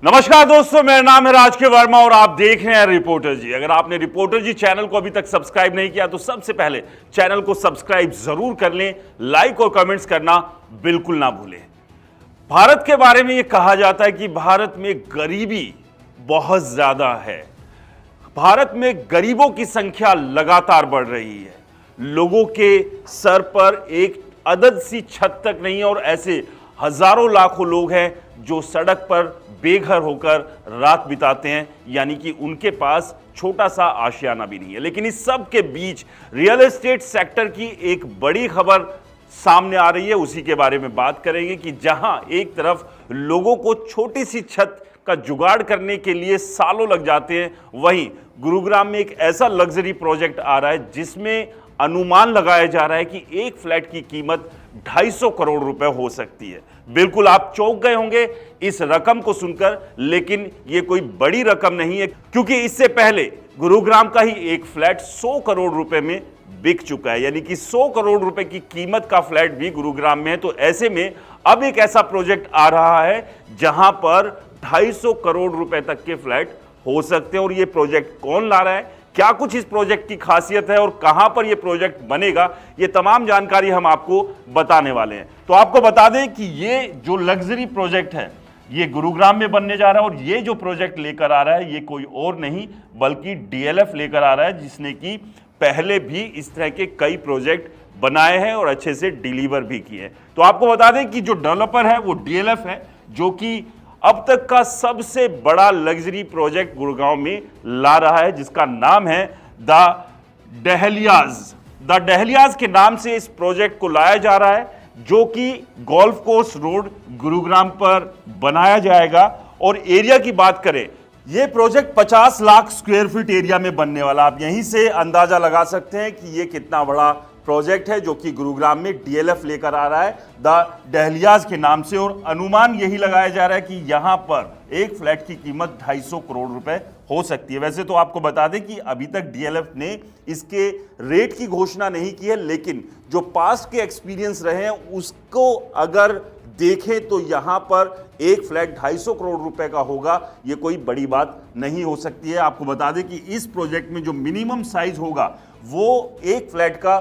नमस्कार दोस्तों, मेरा नाम है राजकीय वर्मा और आप देख रहे हैं रिपोर्टर जी। अगर आपने रिपोर्टर जी चैनल को अभी तक सब्सक्राइब नहीं किया तो सबसे पहले चैनल को सब्सक्राइब जरूर कर लें, लाइक और कमेंट्स करना बिल्कुल ना भूलें। भारत के बारे में यह कहा जाता है कि भारत में गरीबी बहुत ज्यादा है। भारत में गरीबों की संख्या लगातार बढ़ रही है। लोगों के सर पर एक अदद सी छत तक नहीं है और ऐसे हजारों लाखों लोग हैं जो सड़क पर बेघर होकर रात बिताते हैं, यानी कि उनके पास छोटा सा आशियाना भी नहीं है। लेकिन इस सब के बीच रियल एस्टेट सेक्टर की एक बड़ी खबर सामने आ रही है, उसी के बारे में बात करेंगे कि जहां एक तरफ लोगों को छोटी सी छत का जुगाड़ करने के लिए सालों लग जाते हैं, वहीं गुरुग्राम में एक ऐसा लग्जरी प्रोजेक्ट आ रहा है जिसमें अनुमान लगाया जा रहा है कि एक फ्लैट की कीमत 250 करोड़ रुपए हो सकती है। बिल्कुल आप चौंक गए होंगे इस रकम को सुनकर, लेकिन यह कोई बड़ी रकम नहीं है, क्योंकि इससे पहले गुरुग्राम का ही एक फ्लैट 100 करोड़ रुपए में बिक चुका है। यानी कि 100 करोड़ रुपए की कीमत का फ्लैट भी गुरुग्राम में है। तो ऐसे में अब एक ऐसा प्रोजेक्ट आ रहा है जहां पर 250 करोड़ रुपए तक के फ्लैट हो सकते हैं। और यह प्रोजेक्ट कौन ला रहा है, क्या कुछ इस प्रोजेक्ट की खासियत है और कहां पर यह प्रोजेक्ट बनेगा, ये तमाम जानकारी हम आपको बताने वाले हैं। तो आपको बता दें कि ये जो लग्जरी प्रोजेक्ट है ये गुरुग्राम में बनने जा रहा है और ये जो प्रोजेक्ट लेकर आ रहा है ये कोई और नहीं बल्कि डीएलएफ लेकर आ रहा है, जिसने कि पहले भी इस तरह के कई प्रोजेक्ट बनाए हैं और अच्छे से डिलीवर भी किए हैं। तो आपको बता दें कि जो डेवलपर है वो डीएलएफ है, जो कि अब तक का सबसे बड़ा लग्जरी प्रोजेक्ट गुड़गांव में ला रहा है, जिसका नाम है द डहलियाज। द डहलियाज के नाम से इस प्रोजेक्ट को लाया जा रहा है, जो कि गोल्फ कोर्स रोड गुरुग्राम पर बनाया जाएगा। और एरिया की बात करें, यह project 50 lakh square feet area में बनने वाला। आप यहीं से अंदाजा लगा सकते हैं कि यह कितना बड़ा प्रोजेक्ट है जो कि गुरुग्राम में डीएलएफ लेकर आ रहा है द डहलियाज के नाम से। और अनुमान यही लगाया जा रहा है कि यहां पर एक फ्लैट की कीमत 250 करोड़ रुपए हो सकती है। वैसे तो आपको बता दें कि अभी तक डीएलएफ ने इसके रेट की घोषणा नहीं की है, लेकिन जो पास्ट के एक्सपीरियंस रहे हैं उसको अगर देखें तो यहां पर एक फ्लैट 250 करोड़ रुपए का होगा, यह कोई बड़ी बात नहीं हो सकती है। आपको बता दें कि इस प्रोजेक्ट में जो मिनिमम साइज होगा वो एक फ्लैट का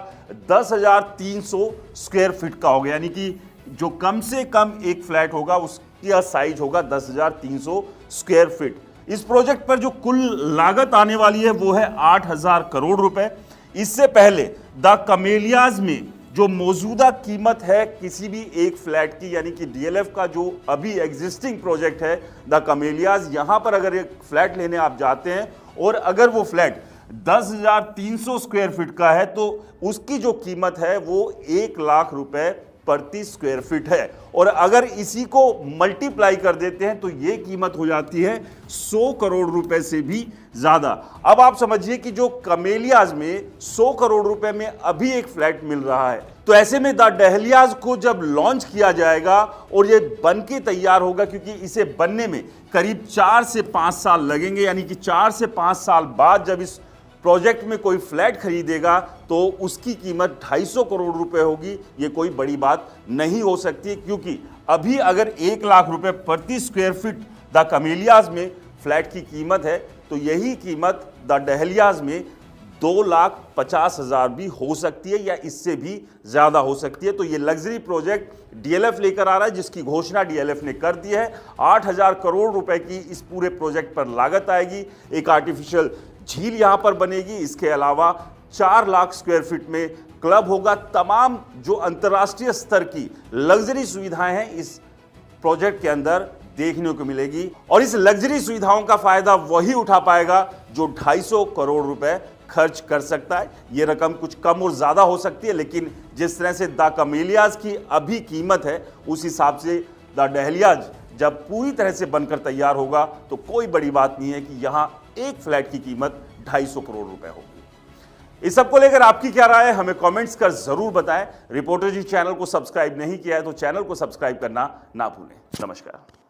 10,300 स्क्वायर फीट का होगा। यानी कि जो कम से कम एक फ्लैट होगा उसका साइज होगा 10,300 स्क्वायर फीट। इस प्रोजेक्ट पर जो कुल लागत आने वाली है वो है 8,000 करोड़ रुपए। इससे पहले द कमेलियाज में जो मौजूदा कीमत है किसी भी एक फ्लैट की, यानी कि डीएलएफ का जो अभी एग्जिस्टिंग प्रोजेक्ट है द कमेलियाज, यहां पर अगर एक फ्लैट लेने आप जाते हैं और अगर वो फ्लैट 10,300 स्क्वायर फीट का है तो उसकी जो कीमत है वो 1 लाख रुपए प्रति स्क्वायर फीट है। और अगर इसी को मल्टीप्लाई कर देते हैं तो ये कीमत हो जाती है 100 करोड़ रुपए से भी ज्यादा। अब आप समझिए कि जो कमेलियाज में 100 करोड़ रुपए में अभी एक फ्लैट मिल रहा है, तो ऐसे में द डहलियाज को जब लॉन्च किया जाएगा और ये बन के तैयार होगा, क्योंकि इसे बनने में करीब 4 से 5 साल लगेंगे, यानी कि 4 से 5 साल बाद जब इस प्रोजेक्ट में कोई फ्लैट खरीदेगा तो उसकी कीमत 250 करोड़ रुपए होगी। ये कोई बड़ी बात नहीं हो सकती, क्योंकि अभी अगर 1 लाख रुपए प्रति स्क्वायर फीट द कमेलियाज में फ्लैट की कीमत है तो यही कीमत द डहलियाज में 2,50,000 भी हो सकती है या इससे भी ज्यादा हो सकती है। तो ये लग्जरी प्रोजेक्ट डीएलएफ लेकर आ रहा है, जिसकी घोषणा डीएलएफ ने कर दी है। 8,000 करोड़ रुपए की इस पूरे प्रोजेक्ट पर लागत आएगी। एक आर्टिफिशियल झील यहां पर बनेगी। इसके अलावा 4 लाख स्क्वायर फीट में क्लब होगा। तमाम जो अंतर्राष्ट्रीय स्तर की लग्जरी सुविधाएं हैं इस प्रोजेक्ट के अंदर देखने को मिलेगी। और इस लग्जरी सुविधाओं का फायदा वही उठा पाएगा जो 250 करोड़ रुपए खर्च कर सकता है। यह रकम कुछ कम और ज्यादा हो सकती है, लेकिन जिस तरह से द कमेलियाज की अभी कीमत है उस हिसाब से द डहलियाज जब पूरी तरह से बनकर तैयार होगा तो कोई बड़ी बात नहीं है कि यहां एक फ्लैट की कीमत 250 करोड़ रुपए होगी। इस सब को लेकर आपकी क्या राय है हमें कमेंट्स कर जरूर बताएं। रिपोर्टर जी चैनल को सब्सक्राइब नहीं किया है तो चैनल को सब्सक्राइब करना ना भूलें। नमस्कार।